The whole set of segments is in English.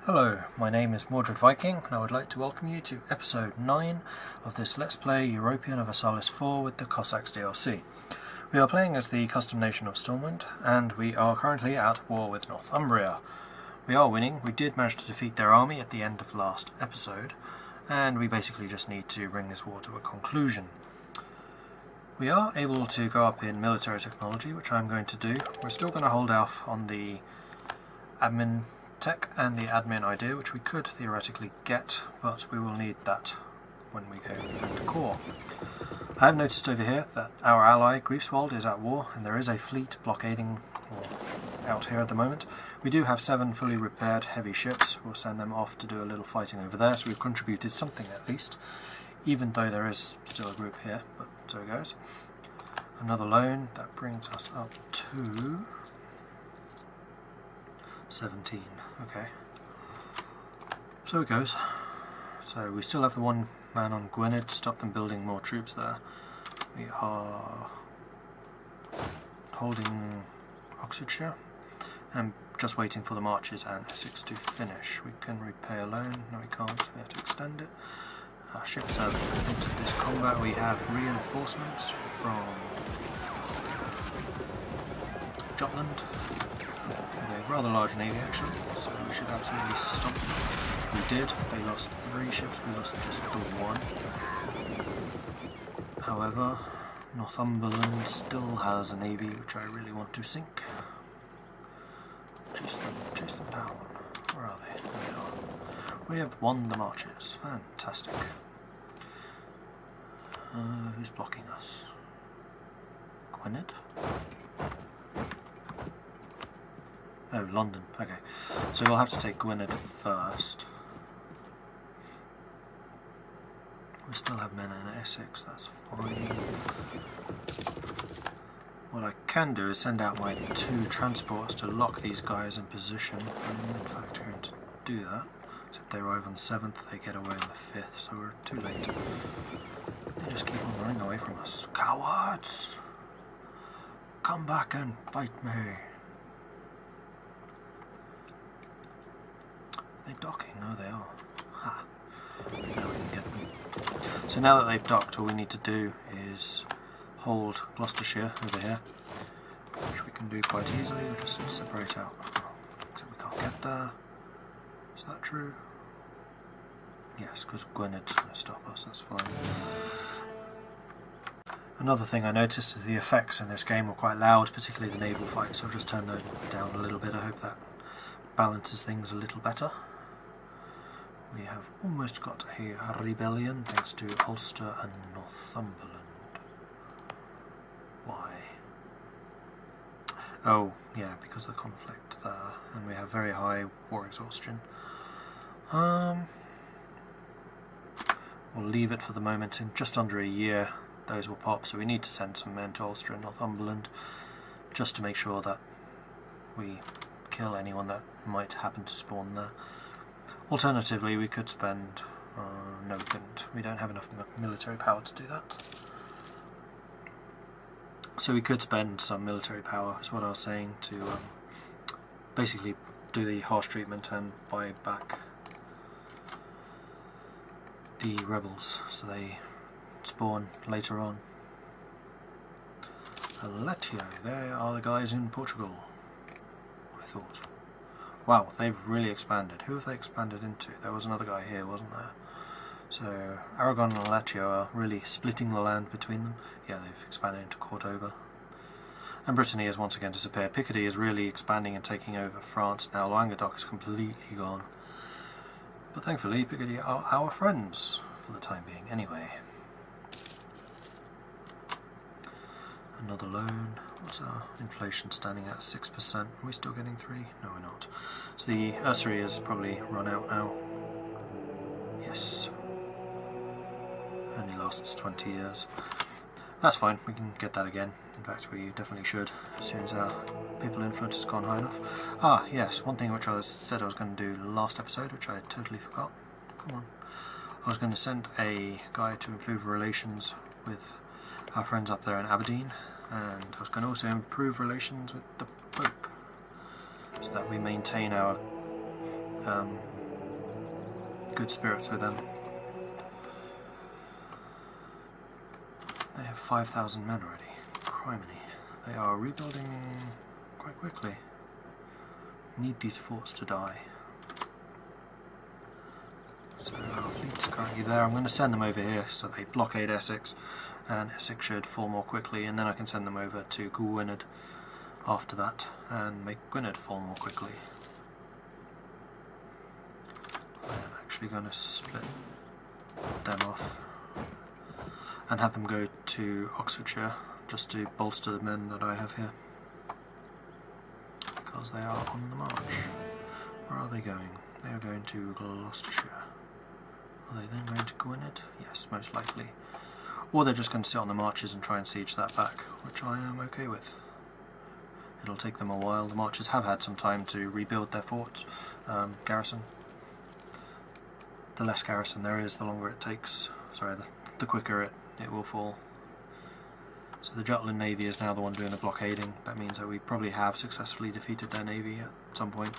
Hello, my name is Mordred Viking, and I would like to welcome you to episode 9 of this Let's Play European Universalis 4 with the Cossacks DLC. We are playing as the custom nation of Stormwind, and we are currently at war with Northumbria. We are winning. We did manage to defeat their army at the end of last episode, and we basically just need to bring this war to a conclusion. We are able to go up in military technology, which I'm going to do. We're still going to hold off on the admin tech and the admin idea, which we could theoretically get, but we will need that when we go into core. I have noticed over here that our ally Greifswald is at war, and there is a fleet blockading out here at the moment. We do have 7 fully repaired heavy ships. We'll send them off to do a little fighting over there, so we've contributed something at least, even though there is still a group here, but so it goes. Another loan, that brings us up to 17. Okay, so it goes. So we still have the one man on Gwynedd to stop them building more troops there. We are holding Oxfordshire and just waiting for the marches and Essex to finish. We can repay a loan. No, we can't. We have to extend it. Our ships have entered this combat. We have reinforcements from Jutland. A rather large navy actually, so we should absolutely stop them. We did. They lost 3 ships, we lost just the 1. However, Northumberland still has a navy which I really want to sink. Chase them down. Where are they? There they are. We have won the marches. Fantastic. Who's blocking us? Gwynedd? Oh, London. Okay. So we'll have to take Gwynedd first. We still have men in Essex, that's fine. What I can do is send out my 2 transports to lock these guys in position. I'm in fact going to do that. Except they arrive on the 7th, they get away on the 5th, so we're too late. They just keep on running away from us. Cowards! Come back and fight me! Are they docking? No, they are. Ha! Now we can get them. So now that they've docked, all we need to do is hold Gloucestershire over here, which we can do quite easily. We'll just separate out. Except we can't get there. Is that true? Yes, because Gwynedd's going to stop us, that's fine. Another thing I noticed is the effects in this game are quite loud, particularly the naval fight, so I've just turned them down a little bit. I hope that balances things a little better. We have almost got a rebellion thanks to Ulster and Northumberland. Why? Oh, yeah, because of the conflict there, and we have very high war exhaustion. We'll leave it for the moment. In just under a year those will pop, so we need to send some men to Ulster and Northumberland just to make sure that we kill anyone that might happen to spawn there. Alternatively, we could spend... no, we couldn't. We don't have enough military power to do that. So we could spend some military power, is what I was saying, to basically do the harsh treatment and buy back the rebels, so they spawn later on. Aletio, they are the guys in Portugal, I thought. Wow, they've really expanded. Who have they expanded into? There was another guy here, wasn't there? So, Aragon and Aletio are really splitting the land between them. Yeah, they've expanded into Cordoba. And Brittany has once again disappeared. Picardy is really expanding and taking over France now. Languedoc is completely gone. But thankfully, Picardy are our friends for the time being, anyway. Another loan. What's our inflation standing at? 6%. Are we still getting 3? No, we're not. So the usury has probably run out now. Yes. Only lasts 20 years. That's fine, we can get that again. In fact, we definitely should, as soon as our people influence has gone high enough. Ah, yes, one thing which I said I was going to do last episode, which I totally forgot. Come on. I was going to send a guy to improve relations with our friends up there in Aberdeen, and I was going to also improve relations with the Pope, so that we maintain our good spirits with them. They have 5,000 men already. Criminy. They are rebuilding quite quickly. Need these forts to die. So our fleet's currently there. I'm going to send them over here so they blockade Essex, and Essex should fall more quickly, and then I can send them over to Gwynedd after that and make Gwynedd fall more quickly. I am actually going to split them off and have them go to Oxfordshire just to bolster the men that I have here, because they are on the march. Where are they going? They are going to Gloucestershire. Are they then going to Gwynedd? Yes, most likely. Or they're just going to sit on the marches and try and siege that back, which I am okay with. It'll take them a while. The marches have had some time to rebuild their fort garrison. The less garrison there is, the longer it takes. Sorry, the quicker it will fall. So the Jutland Navy is now the one doing the blockading. That means that we probably have successfully defeated their navy at some point.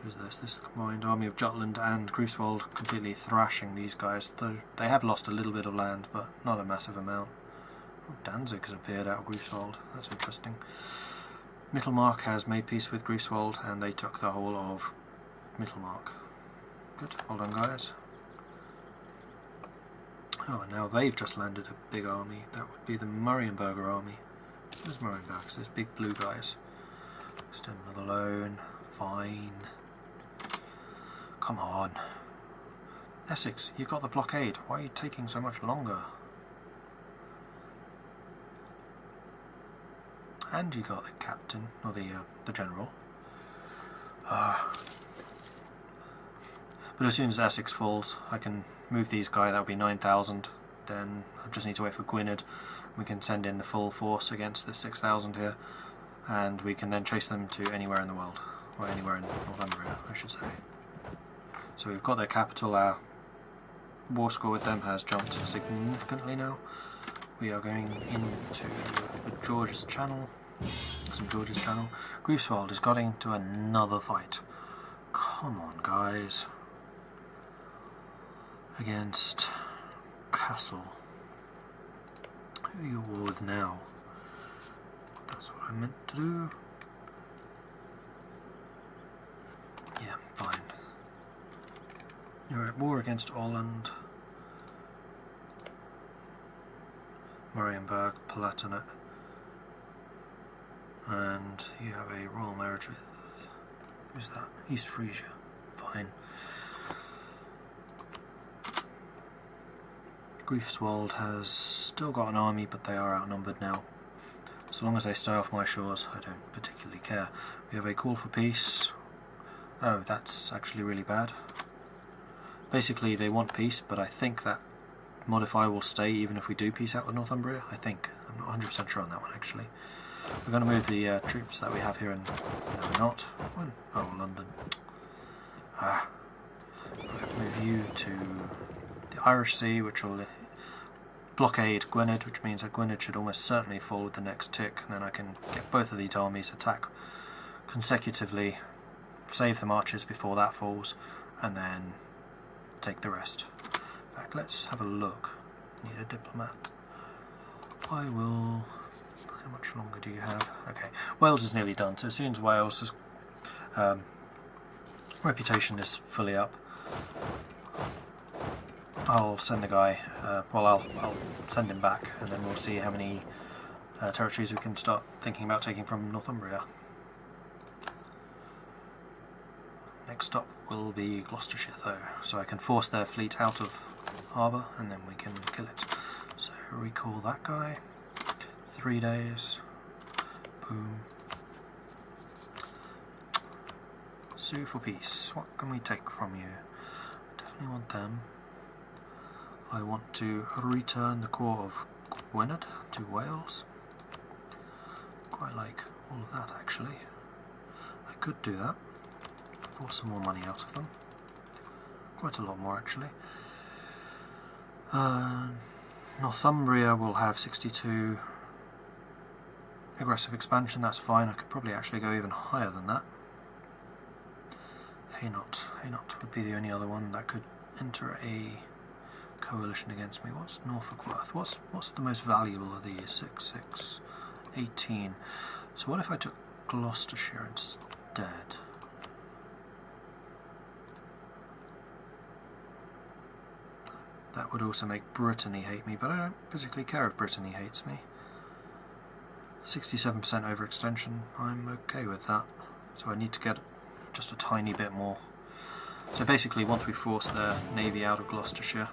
Who's this? This is the combined army of Jutland and Greifswald completely thrashing these guys. They have lost a little bit of land, but not a massive amount. Oh, Danzig has appeared out of Greifswald. That's interesting. Mittelmark has made peace with Greifswald, and they took the whole of Mittelmark. Good. Well done, guys. Oh, and now they've just landed a big army. That would be the Marienburger army. Where's Marienburg? Those big blue guys. Extend another loan. Fine. Come on. Essex, you've got the blockade. Why are you taking so much longer? And you got the captain, or the general. But as soon as Essex falls, I can move these guys. That would be 9,000. Then I just need to wait for Gwynedd. We can send in the full force against the 6,000 here, and we can then chase them to anywhere in the world, or anywhere in Northumbria, I should say. So we've got their capital. Our war score with them has jumped significantly now. We are going into the George's Channel. Some George's Channel. Greifswald is getting into another fight. Come on, guys. Against Castle. Who are you war with now? That's what I meant to do. Yeah, fine. You're at war against Åland, Marienburg, Palatinate, and you have a royal marriage with, who's that? East Frisia. Fine. Greifswald has still got an army, but they are outnumbered now. So long as they stay off my shores, I don't particularly care. We have a call for peace. Oh, that's actually really bad. Basically, they want peace, but I think that modifier will stay even if we do peace out with Northumbria. I think. I'm not 100% sure on that one, actually. We're going to move the troops that we have here, and no, we're not. Oh, London. Move you to the Irish Sea, which will blockade Gwynedd, which means that Gwynedd should almost certainly fall with the next tick, and then I can get both of these armies attack consecutively, save the marches before that falls, and then take the rest. In fact, let's have a look. Need a diplomat. I will... How much longer do you have? Okay, Wales is nearly done, so as soon as Wales' reputation is fully up, I'll send the guy, I'll send him back, and then we'll see how many territories we can start thinking about taking from Northumbria. Next stop will be Gloucestershire though, so I can force their fleet out of harbour and then we can kill it. So recall that guy, 3 days, boom. Sue for peace, what can we take from you? Definitely want them. I want to return the core of Gwynedd to Wales. Quite like all of that actually. I could do that. Force some more money out of them. Quite a lot more actually. Northumbria will have 62 aggressive expansion, that's fine. I could probably actually go even higher than that. Hainaut. Hainaut would be the only other one that could enter a coalition against me. What's Norfolk worth? What's the most valuable of these? 6, 6, 18. So what if I took Gloucestershire instead? That would also make Brittany hate me, but I don't particularly care if Brittany hates me. 67% overextension, I'm okay with that. So I need to get just a tiny bit more. So basically, once we force their navy out of Gloucestershire,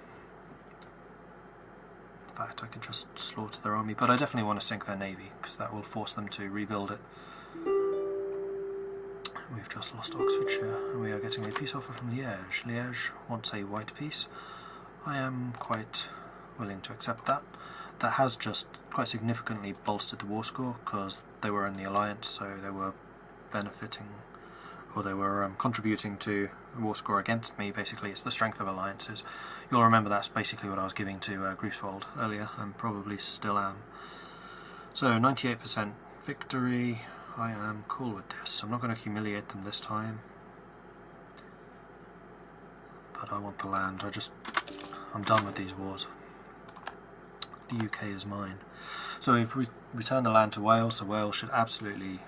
in fact I could just slaughter their army, but I definitely want to sink their navy, because that will force them to rebuild it. We've just lost Oxfordshire, and we are getting a peace offer from Liège. Liège wants a white peace. I am quite willing to accept that. That has just quite significantly bolstered the war score, because they were in the alliance, so they were benefiting, or they were contributing to the war score against me. Basically, it's the strength of alliances. You'll remember that's basically what I was giving to Greifswald earlier, and probably still am. So 98% victory. I am cool with this. I'm not going to humiliate them this time, but I want the land. I'm done with these wars. The UK is mine. So if we return the land to Wales, so Wales should absolutely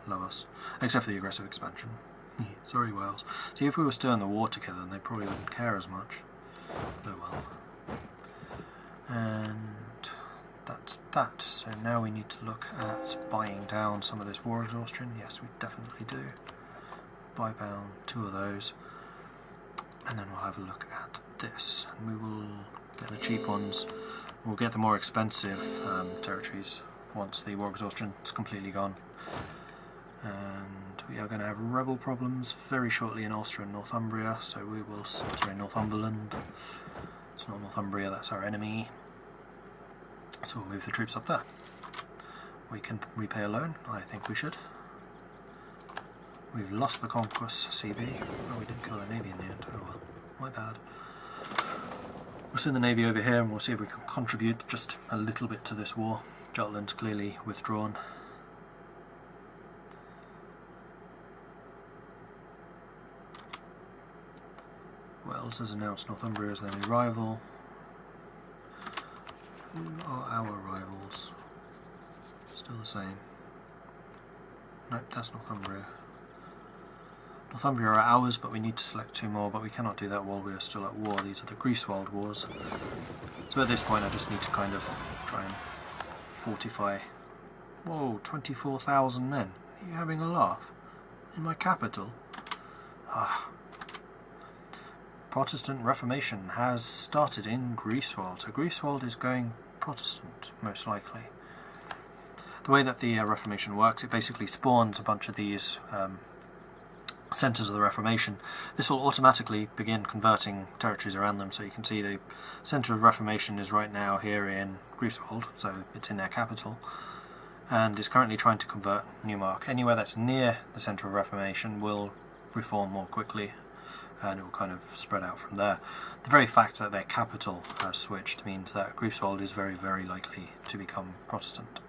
love us, except for the aggressive expansion. Sorry, Wales. See, if we were still in the war together, then they probably wouldn't care as much. Oh well. And that's that. So now we need to look at buying down some of this war exhaustion. Yes, we definitely do. Buy down 2 of those, and then we'll have a look at this, and we will get the cheap ones. We'll get the more expensive territories once the war exhaustion is completely gone. And we are going to have rebel problems very shortly in Ulster and Northumbria, so we will... sorry, Northumberland. It's not Northumbria, that's our enemy. So we'll move the troops up there. We can repay a loan, I think we should. We've lost the Conquest CB. Oh, we didn't kill the navy in the end. Oh well, my bad. We'll send the navy over here and we'll see if we can contribute just a little bit to this war. Jutland's clearly withdrawn. Wales has announced Northumbria as their new rival. Who are our rivals? Still the same. Nope, that's Northumbria. Northumbria are ours, but we need to select 2 more, but we cannot do that while we are still at war. These are the Greifswald wars. So at this point I just need to kind of try and fortify. Whoa, 24,000 men. Are you having a laugh? In my capital? Ah. Protestant Reformation has started in Greifswald, so Greifswald is going Protestant, most likely. The way that the Reformation works, it basically spawns a bunch of these centres of the Reformation. This will automatically begin converting territories around them, so you can see the centre of Reformation is right now here in Greifswald, so it's in their capital, and is currently trying to convert Newmark. Anywhere that's near the centre of Reformation will reform more quickly, and it will kind of spread out from there. The very fact that their capital has switched means that Greifswald is very, very likely to become Protestant.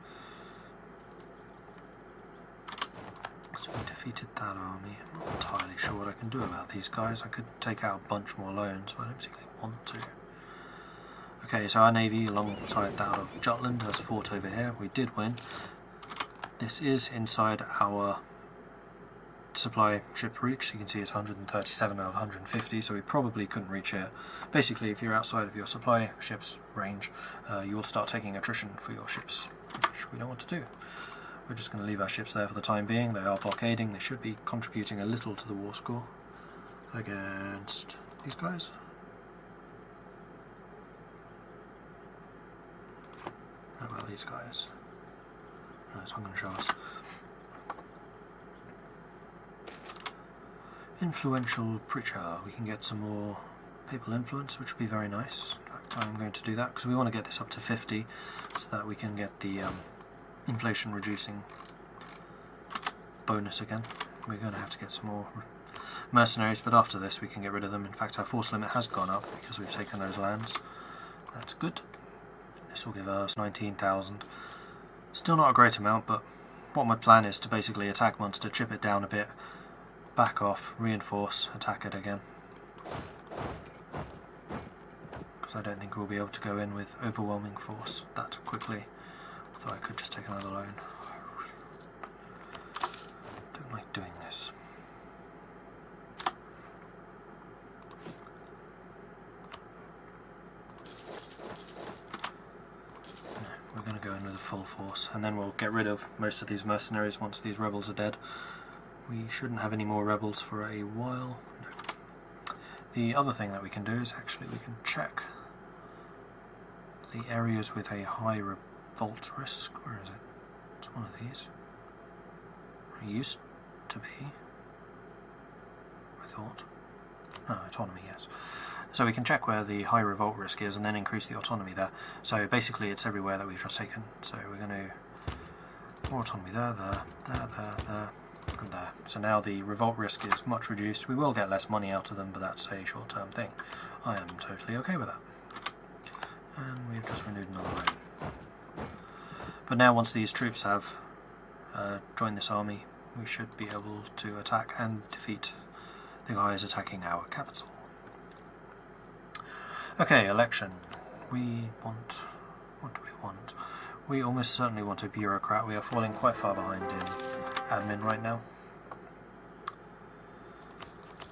So we defeated that army. I'm not entirely sure what I can do about these guys. I could take out a bunch more loans, but I don't particularly want to. Okay, so our navy, alongside that of Jutland, has fought over here. We did win. This is inside our supply ship reach. So you can see it's 137 out of 150, so we probably couldn't reach here. Basically, if you're outside of your supply ship's range, you will start taking attrition for your ships, which we don't want to do. We're just going to leave our ships there for the time being. They are blockading. They should be contributing a little to the war score against these guys. How about these guys? No, it's not going to show us. Influential preacher. We can get some more papal influence, which would be very nice. In fact, I'm going to do that because we want to get this up to 50 so that we can get the inflation reducing bonus again. We're going to have to get some more mercenaries, but after this we can get rid of them. In fact, our force limit has gone up because we've taken those lands. That's good. This will give us 19,000. Still not a great amount, but what my plan is to basically attack Munster, chip it down a bit, back off, reinforce, attack it again. Because I don't think we'll be able to go in with overwhelming force that quickly. Although I could just take another loan. Don't like doing this. No, we're going to go in with a full force, and then we'll get rid of most of these mercenaries once these rebels are dead. We shouldn't have any more rebels for a while. No. The other thing that we can do is actually we can check the areas with a high revolt risk. Where is it? It's one of these. It used to be, I thought. Oh, autonomy, yes. So we can check where the high revolt risk is and then increase the autonomy there. So basically it's everywhere that we've just taken. So we're going to more autonomy there, there, and there. So now the revolt risk is much reduced. We will get less money out of them, but that's a short-term thing. I am totally okay with that. And we've just renewed another loan. But now once these troops have joined this army, we should be able to attack and defeat the guys attacking our capital. Okay, election. We want... what do we want? We almost certainly want a bureaucrat. We are falling quite far behind in admin right now.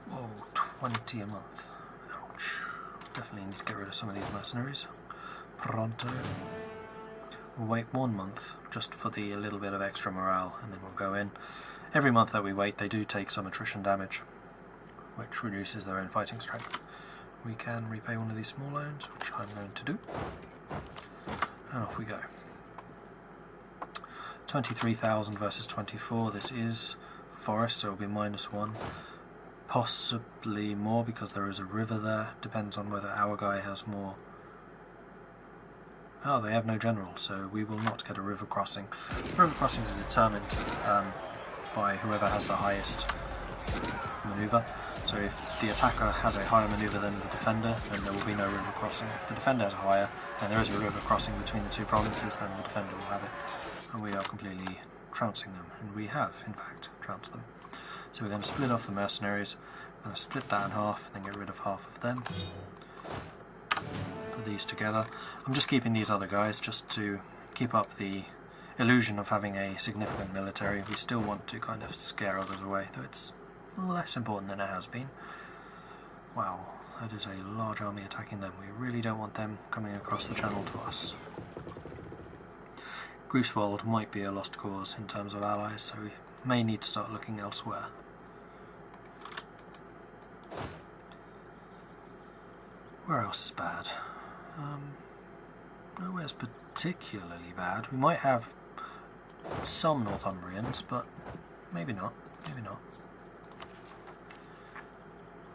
Whoa, 20 a month. Ouch. Definitely need to get rid of some of these mercenaries. Pronto. We'll wait 1 month just for the little bit of extra morale, and then we'll go in. Every month that we wait they do take some attrition damage, which reduces their own fighting strength. We can repay one of these small loans, which I'm going to do. And off we go. 23,000 versus 24. This is forest, so it'll be -1. Possibly more because there is a river there. Depends on whether our guy has more. Oh, they have no general, so we will not get a river crossing. River crossings are determined by whoever has the highest manoeuvre. So if the attacker has a higher manoeuvre than the defender, then there will be no river crossing. If the defender has a higher, and there is a river crossing between the two provinces, then the defender will have it. And we are completely trouncing them, and we have, in fact, trounced them. So we're going to split off the mercenaries, we're going to split that in half, and then get rid of half of them. Put these together. I'm just keeping these other guys just to keep up the illusion of having a significant military. We still want to kind of scare others away, though it's less important than it has been. Wow, that is a large army attacking them. We really don't want them coming across the channel to us. Greifswald might be a lost cause in terms of allies, so we may need to start looking elsewhere. Where else is bad? Nowhere's particularly bad. We might have some Northumbrians, but maybe not. Maybe not.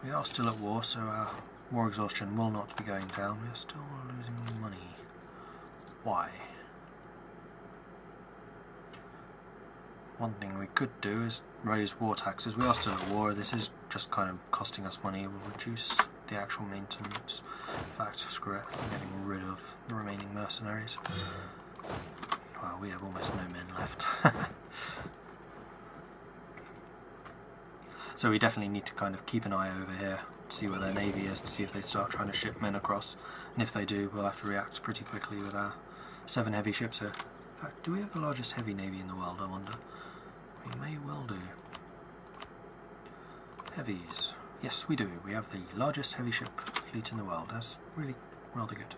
We are still at war, so our war exhaustion will not be going down. We are still losing money. Why? One thing we could do is raise war taxes. We are still at war. This is just kind of costing us money. We'll reduce the actual maintenance. In fact, screw it. I'm getting rid of the remaining mercenaries. Well, we have almost no men left. So we definitely need to kind of keep an eye over here, see where their navy is, to see if they start trying to ship men across. And if they do, we'll have to react pretty quickly with our 7 heavy ships here. In fact, do we have the largest heavy navy in the world, I wonder? We may well do. Heavies. Yes, we do. We have the largest heavy ship fleet in the world. That's really rather good.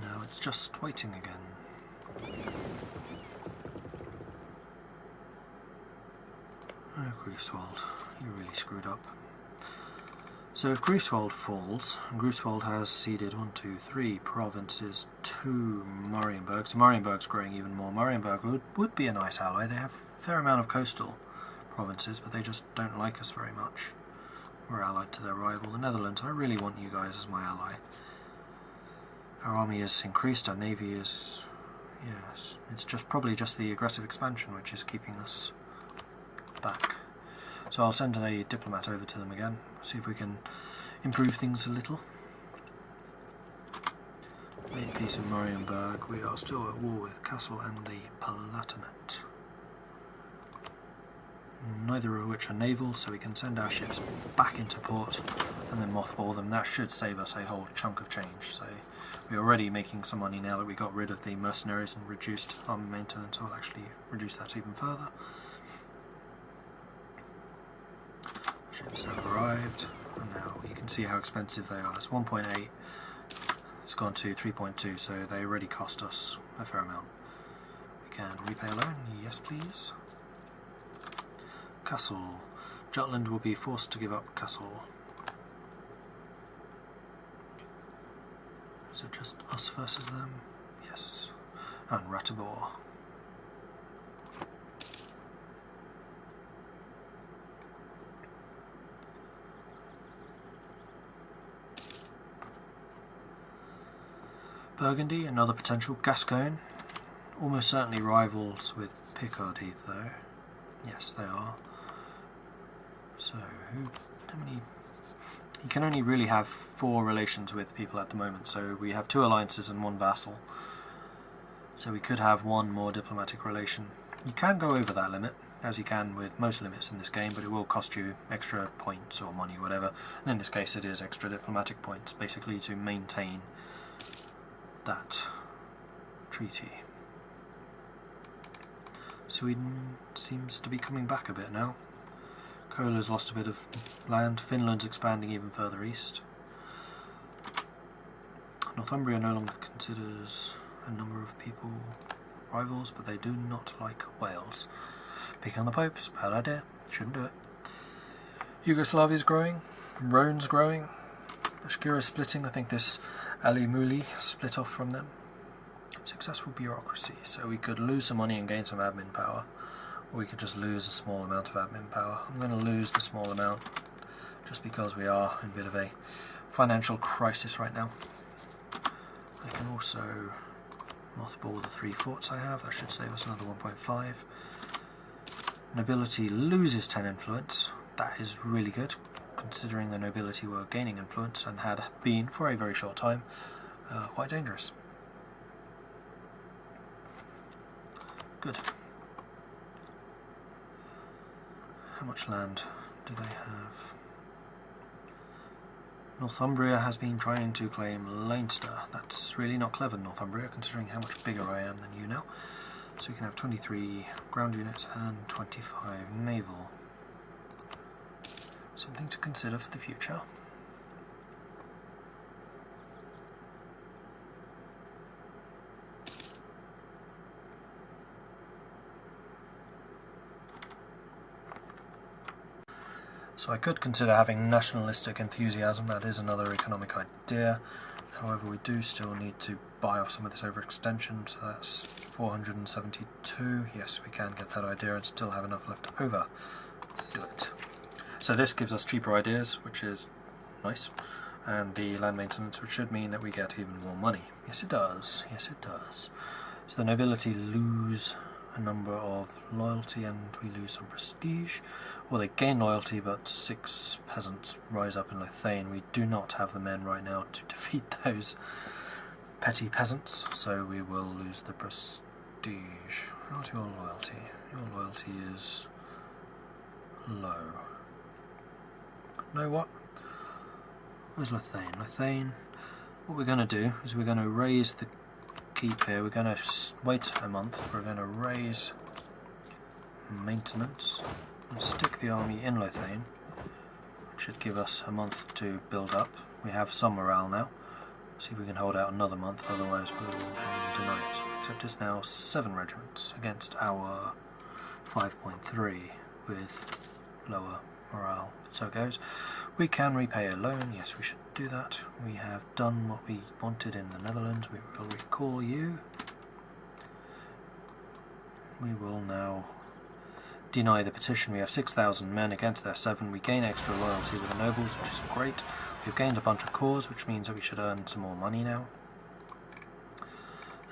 Now it's just waiting again. Oh, Greifswald, you really screwed up. So if Greifswald falls, and Greifswald has ceded 1, 2, 3 provinces to Marienburg, so Marienburg's growing even more. Marienburg would be a nice ally. They have a fair amount of coastal provinces, but they just don't like us very much. We're allied to their rival, the Netherlands. I really want you guys as my ally. Our army is increased, our navy is... yes, it's probably just the aggressive expansion which is keeping us back. So I'll send a diplomat over to them again, see if we can improve things a little. Made peace in Marienburg. We are still at war with Kassel and the Palatinate. Neither of which are naval, so we can send our ships back into port and then mothball them. That should save us a whole chunk of change. So we're already making some money now that we got rid of the mercenaries and reduced army maintenance. We'll actually reduce that even further. Ships have arrived, and now you can see how expensive they are. It's 1.8, it's gone to 3.2, so they already cost us a fair amount. We can repay a loan, yes please. Kassel. Jutland will be forced to give up Kassel. Is it just us versus them? Yes. And Ratibor. Burgundy, another potential. Gascogne, almost certainly rivals with Picardy though. Yes, they are. So, how many? You can only really have 4 relations with people at the moment, so we have 2 alliances and 1 vassal. So we could have 1 more diplomatic relation. You can go over that limit, as you can with most limits in this game, but it will cost you extra points or money or whatever. And in this case it is extra diplomatic points, basically to maintain that treaty. Sweden seems to be coming back a bit now. Cola's lost a bit of land. Finland's expanding even further east. Northumbria no longer considers a number of people rivals, but they do not like Wales. Picking on the popes, bad idea, shouldn't do it. Yugoslavia's growing, Rhone's growing, Bashkira's splitting. I think this Ali Muli split off from them. Successful bureaucracy, so we could lose some money and gain some admin power, or we could just lose a small amount of admin power. I'm going to lose the small amount just because we are in a bit of a financial crisis right now. I can also mothball the 3 forts I have. That should save us another 1.5. Nobility loses 10 influence. That is really good, considering the nobility were gaining influence and had been, for a very short time, quite dangerous. Good. How much land do they have? Northumbria has been trying to claim Leinster. That's really not clever, Northumbria, considering how much bigger I am than you now. So we can have 23 ground units and 25 naval. Something to consider for the future. So I could consider having nationalistic enthusiasm. That is another economic idea. However, we do still need to buy off some of this overextension, so that's 472. Yes, we can get that idea and still have enough left over. Do it. So this gives us cheaper ideas, which is nice, and the land maintenance, which should mean that we get even more money. Yes, it does. Yes, it does. So the nobility lose a number of loyalty and we lose some prestige. Well, they gain loyalty, but 6 peasants rise up in Lothain. We do not have the men right now to defeat those petty peasants, so we will lose the prestige. How's your loyalty? Your loyalty is low. Know what? Where's Lothain? Lothain, what we're going to do is we're going to raise the keep here. We're going to wait a month. We're going to raise maintenance. We'll stick the army in Lothain, which should give us a month to build up. We have some morale now. See if we can hold out another month, otherwise we will deny it. Except it's now 7 regiments against our 5.3 with lower morale. So it goes. We can repay a loan. Yes, we should do that. We have done what we wanted in the Netherlands. We will recall you. We will now deny the petition. We have 6,000 men against their 7. We gain extra loyalty with the nobles, which is great. We've gained a bunch of cores, which means that we should earn some more money now.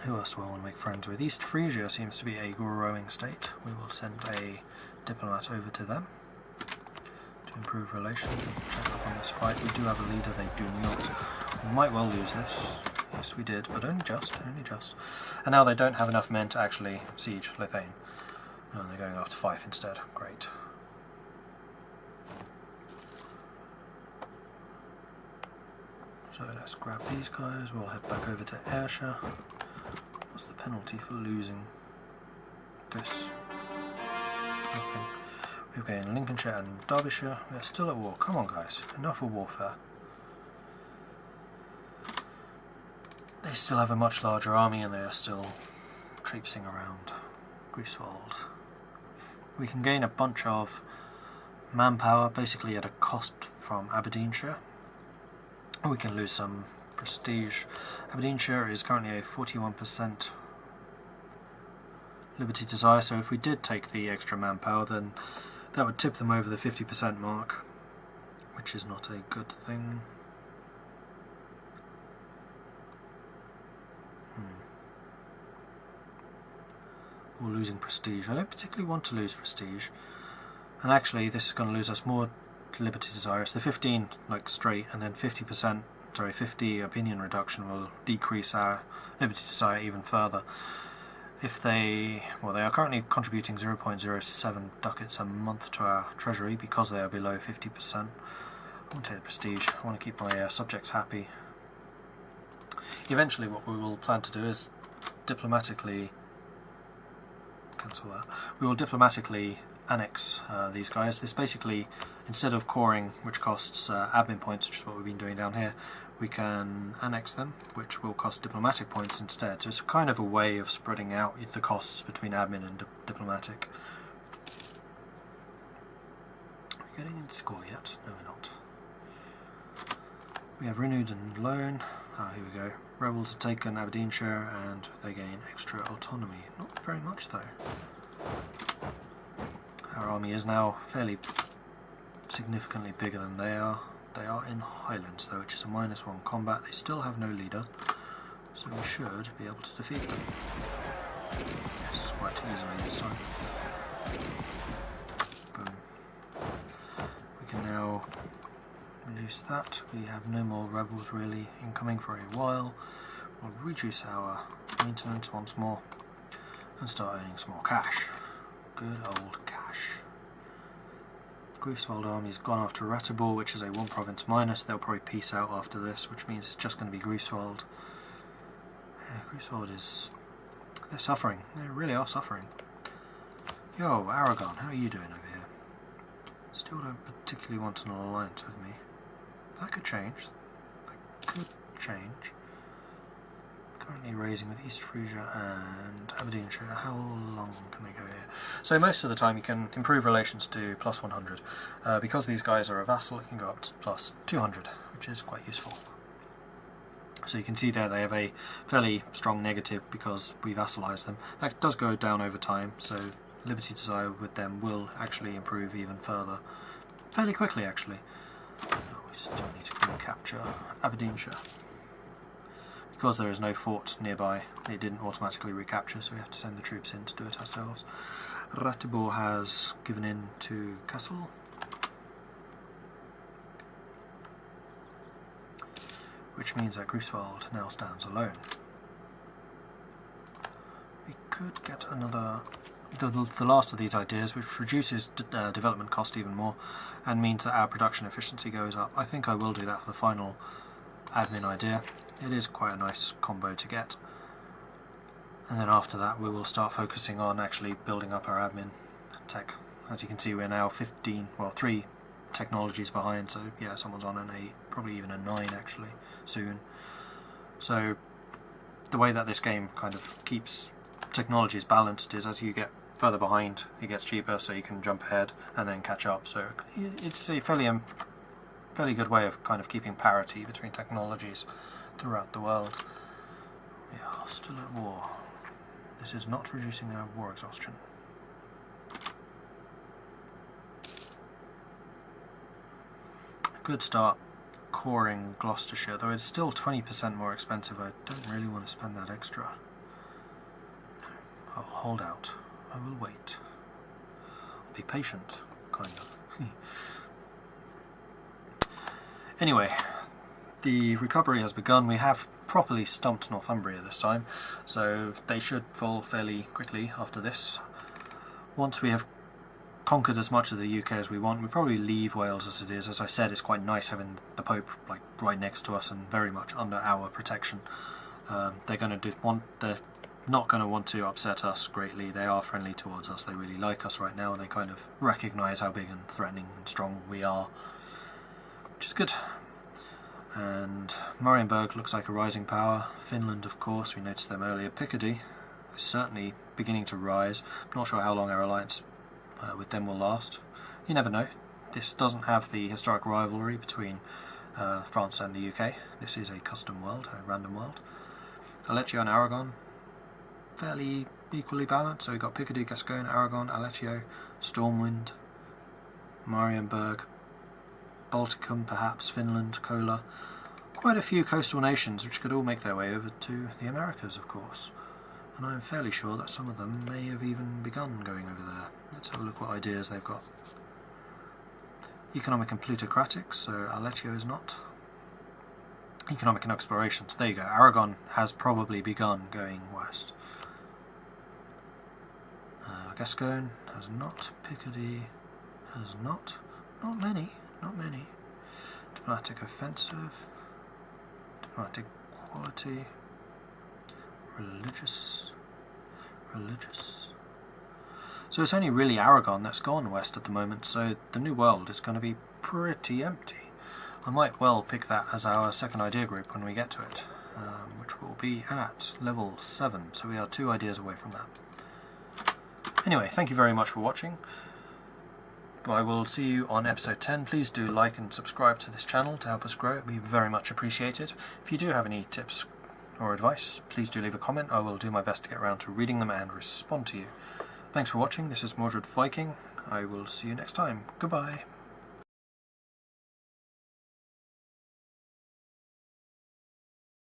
Who else do I want to make friends with? East Frisia seems to be a growing state. We will send a diplomat over to them to improve relations. Check up on this fight. We do have a leader, they do not. We might well lose this. Yes, we did, but only just. And now they don't have enough men to actually siege Lithane. No, they're going after Fife instead. Great. So let's grab these guys. We'll head back over to Ayrshire. What's the penalty for losing this? Nothing. We've gained Lincolnshire and Derbyshire. We're still at war. Come on, guys. Enough of warfare. They still have a much larger army and they are still traipsing around Greifswald. We can gain a bunch of manpower, basically at a cost from Aberdeenshire. We can lose some prestige. Aberdeenshire is currently a 41% Liberty Desire, so if we did take the extra manpower, then that would tip them over the 50% mark, which is not a good thing. Or losing prestige. I don't particularly want to lose prestige, and actually this is going to lose us more Liberty Desire. It's the 15 like straight, and then 50 opinion reduction will decrease our Liberty Desire even further. If they are currently contributing 0.07 ducats a month to our treasury because they are below 50%. I want to take the prestige. I want to keep my subjects happy. Eventually what we will plan to do is diplomatically cancel that. We will diplomatically annex these guys. This basically, instead of coring, which costs admin points, which is what we've been doing down here, we can annex them, which will cost diplomatic points instead. So it's kind of a way of spreading out the costs between admin and diplomatic. Are we getting into score yet? No, we're not. We have renewed and loan. Here we go. Rebels have taken Aberdeenshire and they gain extra autonomy. Not very much though. Our army is now fairly significantly bigger than they are. They are in Highlands though, which is a -1 combat. They still have no leader, so we should be able to defeat them. Yes, quite easily this time. Boom. We can now reduce that. We have no more rebels really incoming for a while. We'll reduce our maintenance once more and start earning some more cash. Good old cash. Greifswald army's gone after Ratibor, which is a 1 province minus. They'll probably peace out after this, which means it's just going to be Greifswald. Yeah, Greifswald is... they're suffering. They really are suffering. Yo, Aragon, how are you doing over here? Still don't particularly want an alliance with me. That could change. That could change. Currently raising with East Frisia and Aberdeenshire. How long can they go here? So most of the time you can improve relations to +100. Because these guys are a vassal, it can go up to +200, which is quite useful. So you can see there they have a fairly strong negative because we vassalize them. That does go down over time, so Liberty Desire with them will actually improve even further. Fairly quickly actually. We still need to capture Aberdeenshire. Because there is no fort nearby, it didn't automatically recapture, so we have to send the troops in to do it ourselves. Ratibor has given in to Kassel. Which means that Greifswald now stands alone. We could get another... the last of these ideas, which reduces development cost even more, and means that our production efficiency goes up. I think I will do that for the final admin idea. It is quite a nice combo to get. And then after that we will start focusing on actually building up our admin tech. As you can see we're now 3 technologies behind, so yeah, someone's on an 8, probably even a 9 actually, soon. So the way that this game kind of keeps technologies balanced is as you get further behind it gets cheaper, so you can jump ahead and then catch up. So it's a fairly good way of kind of keeping parity between technologies throughout the world. We are still at war. This is not reducing our war exhaustion. Good start coring Gloucestershire, though it's still 20% more expensive. I don't really want to spend that extra. No, I'll hold out. I will wait. I'll be patient, kind of. Anyway, the recovery has begun. We have properly stumped Northumbria this time, so they should fall fairly quickly after this. Once we have conquered as much of the UK as we want, we probably leave Wales as it is. As I said, it's quite nice having the Pope like right next to us and very much under our protection. They're not going to want to upset us greatly. They are friendly towards us. They really like us right now, and they kind of recognise how big and threatening and strong we are, which is good. And Marienburg looks like a rising power. Finland, of course, we noticed them earlier. Picardy is certainly beginning to rise. I'm not sure how long our alliance with them will last. You never know. This doesn't have the historic rivalry between France and the UK. This is a custom world, a random world. Aleccio and Aragon, fairly equally balanced. So we've got Picardy, Gascogne, Aragon, Aleccio, Stormwind, Marienburg, Balticum, perhaps Finland, Kola. Quite a few coastal nations which could all make their way over to the Americas, of course. And I'm fairly sure that some of them may have even begun going over there. Let's have a look what ideas they've got. Economic and plutocratic, so Aleccio is not. Economic and explorations, there you go. Aragon has probably begun going west. Gascogne has not. Picardy has not. Not many. Diplomatic offensive. Diplomatic quality. Religious. So it's only really Aragon that's gone west at the moment, so the New World is going to be pretty empty. I might well pick that as our second idea group when we get to it, which will be at level 7, so we are 2 ideas away from that. Anyway, thank you very much for watching. I will see you on episode 10. Please do like and subscribe to this channel to help us grow. It would be very much appreciated. If you do have any tips or advice, please do leave a comment. I will do my best to get around to reading them and respond to you. Thanks for watching. This is Mordred Viking. I will see you next time. Goodbye.